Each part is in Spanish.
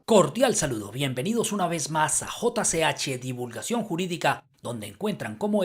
Cordial saludo, bienvenidos una vez más a JCH Divulgación Jurídica, donde encuentran como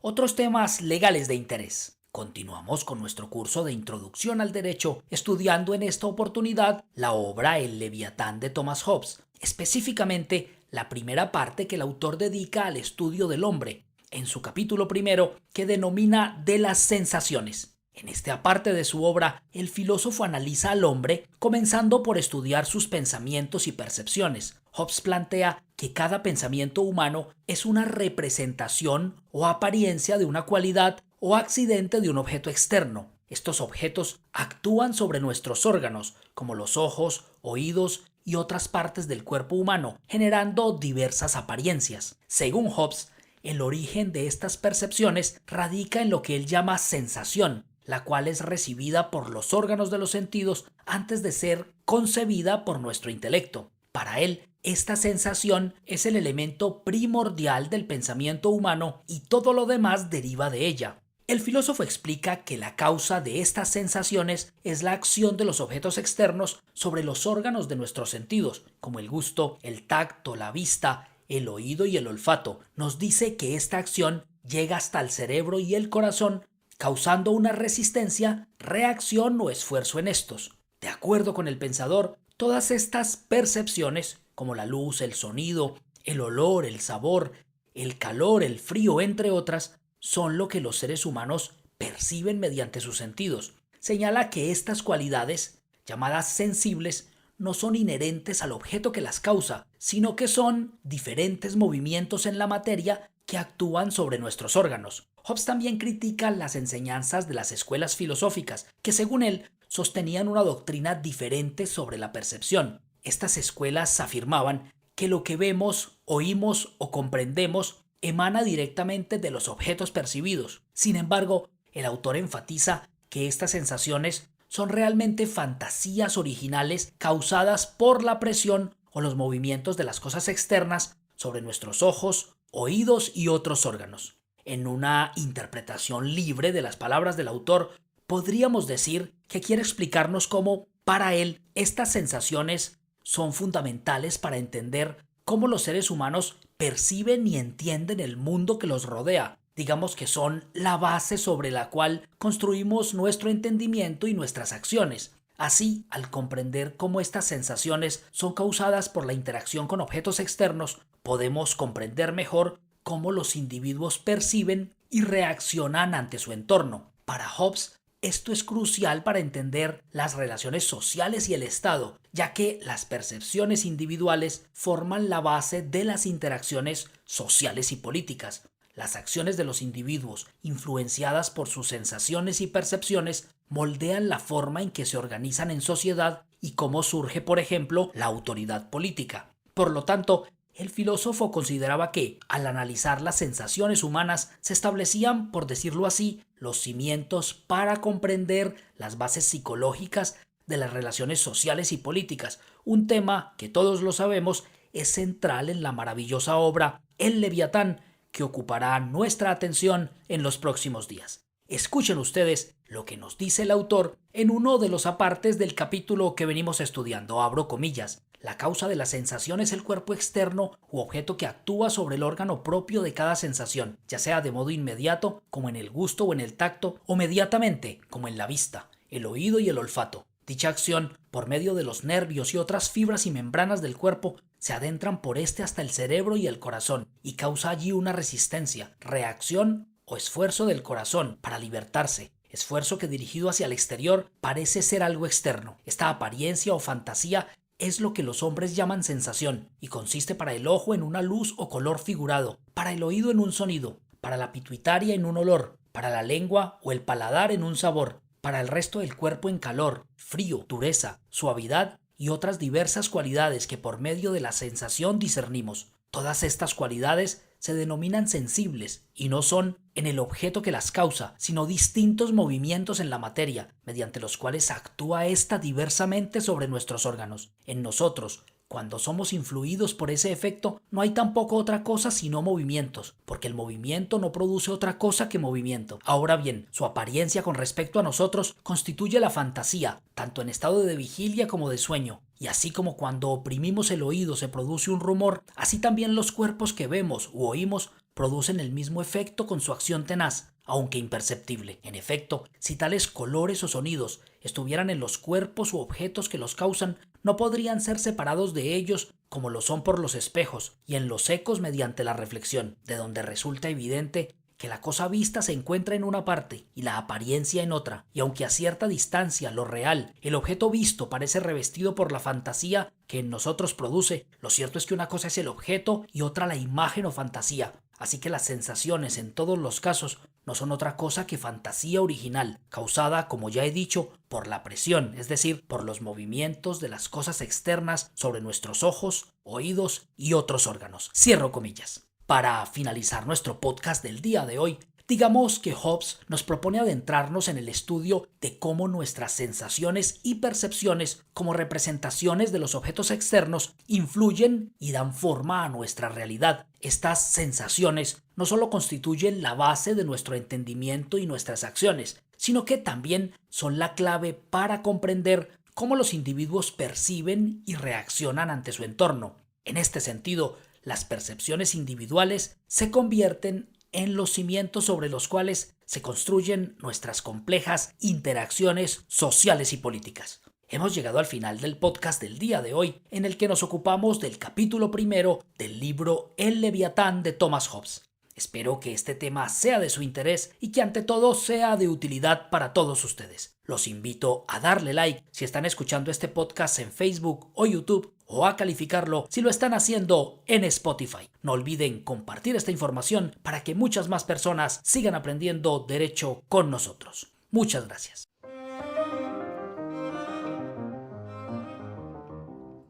otros temas legales de interés. Continuamos con nuestro curso de Introducción al Derecho, estudiando en esta oportunidad la obra El Leviatán de Thomas Hobbes, específicamente la primera parte que el autor dedica al estudio del hombre, en su capítulo primero que denomina de las sensaciones. En esta parte de su obra, el filósofo analiza al hombre, comenzando por estudiar sus pensamientos y percepciones. Hobbes plantea que cada pensamiento humano es una representación o apariencia de una cualidad o accidente de un objeto externo. Estos objetos actúan sobre nuestros órganos, como los ojos, oídos y otras partes del cuerpo humano, generando diversas apariencias. Según Hobbes, el origen de estas percepciones radica en lo que él llama sensación, la cual es recibida por los órganos de los sentidos antes de ser concebida por nuestro intelecto. Para él, esta sensación es el elemento primordial del pensamiento humano y todo lo demás deriva de ella. El filósofo explica que la causa de estas sensaciones es la acción de los objetos externos sobre los órganos de nuestros sentidos, como el gusto, el tacto, la vista, el oído y el olfato. Nos dice que esta acción llega hasta el cerebro y el corazón, causando una resistencia, reacción o esfuerzo en estos. De acuerdo con el pensador, todas estas percepciones, como la luz, el sonido, el olor, el sabor, el calor, el frío, entre otras, son lo que los seres humanos perciben mediante sus sentidos. Señala que estas cualidades, llamadas sensibles, no son inherentes al objeto que las causa, sino que son diferentes movimientos en la materia que actúan sobre nuestros órganos. Hobbes también critica las enseñanzas de las escuelas filosóficas, que según él sostenían una doctrina diferente sobre la percepción. Estas escuelas afirmaban que lo que vemos, oímos o comprendemos emana directamente de los objetos percibidos. Sin embargo, el autor enfatiza que estas sensaciones son realmente fantasías originales causadas por la presión o los movimientos de las cosas externas sobre nuestros ojos, oídos y otros órganos. En una interpretación libre de las palabras del autor, podríamos decir que quiere explicarnos cómo, para él, estas sensaciones son fundamentales para entender cómo los seres humanos perciben y entienden el mundo que los rodea. Digamos que son la base sobre la cual construimos nuestro entendimiento y nuestras acciones. Así, al comprender cómo estas sensaciones son causadas por la interacción con objetos externos, podemos comprender mejor cómo los individuos perciben y reaccionan ante su entorno. Para Hobbes, esto es crucial para entender las relaciones sociales y el Estado, ya que las percepciones individuales forman la base de las interacciones sociales y políticas. Las acciones de los individuos, influenciadas por sus sensaciones y percepciones, moldean la forma en que se organizan en sociedad y cómo surge, por ejemplo, la autoridad política. Por lo tanto, el filósofo consideraba que, al analizar las sensaciones humanas, se establecían, por decirlo así, los cimientos para comprender las bases psicológicas de las relaciones sociales y políticas, un tema que todos lo sabemos es central en la maravillosa obra El Leviatán, que ocupará nuestra atención en los próximos días. Escuchen ustedes lo que nos dice el autor en uno de los apartes del capítulo que venimos estudiando, abro comillas. La causa de la sensación es el cuerpo externo u objeto que actúa sobre el órgano propio de cada sensación, ya sea de modo inmediato, como en el gusto o en el tacto, o mediatamente, como en la vista, el oído y el olfato. Dicha acción, por medio de los nervios y otras fibras y membranas del cuerpo, se adentran por este hasta el cerebro y el corazón, y causa allí una resistencia, reacción o esfuerzo del corazón para libertarse. Esfuerzo que dirigido hacia el exterior parece ser algo externo. Esta apariencia o fantasía es lo que los hombres llaman sensación, y consiste para el ojo en una luz o color figurado, para el oído en un sonido, para la pituitaria en un olor, para la lengua o el paladar en un sabor, para el resto del cuerpo en calor, frío, dureza, suavidad y otras diversas cualidades que por medio de la sensación discernimos. Todas estas cualidades se denominan sensibles y no son en el objeto que las causa, sino distintos movimientos en la materia, mediante los cuales actúa ésta diversamente sobre nuestros órganos. En nosotros, cuando somos influidos por ese efecto, no hay tampoco otra cosa sino movimientos, porque el movimiento no produce otra cosa que movimiento. Ahora bien, su apariencia con respecto a nosotros constituye la fantasía, tanto en estado de vigilia como de sueño, Y así como cuando oprimimos el oído se produce un rumor, así también los cuerpos que vemos u oímos producen el mismo efecto con su acción tenaz, aunque imperceptible. En efecto, si tales colores o sonidos estuvieran en los cuerpos u objetos que los causan, no podrían ser separados de ellos como lo son por los espejos y en los ecos mediante la reflexión, de donde resulta evidente que la cosa vista se encuentra en una parte y la apariencia en otra, y aunque a cierta distancia lo real, el objeto visto parece revestido por la fantasía que en nosotros produce, lo cierto es que una cosa es el objeto y otra la imagen o fantasía, así que las sensaciones en todos los casos no son otra cosa que fantasía original, causada, como ya he dicho, por la presión, es decir, por los movimientos de las cosas externas sobre nuestros ojos, oídos y otros órganos. Cierro comillas. Para finalizar nuestro podcast del día de hoy, digamos que Hobbes nos propone adentrarnos en el estudio de cómo nuestras sensaciones y percepciones como representaciones de los objetos externos influyen y dan forma a nuestra realidad. Estas sensaciones no solo constituyen la base de nuestro entendimiento y nuestras acciones, sino que también son la clave para comprender cómo los individuos perciben y reaccionan ante su entorno. En este sentido, las percepciones individuales se convierten en los cimientos sobre los cuales se construyen nuestras complejas interacciones sociales y políticas. Hemos llegado al final del podcast del día de hoy, en el que nos ocupamos del capítulo primero del libro El Leviatán de Thomas Hobbes. Espero que este tema sea de su interés y que ante todo sea de utilidad para todos ustedes. Los invito a darle like si están escuchando este podcast en Facebook o YouTube o a calificarlo si lo están haciendo en Spotify. No olviden compartir esta información para que muchas más personas sigan aprendiendo derecho con nosotros. Muchas gracias.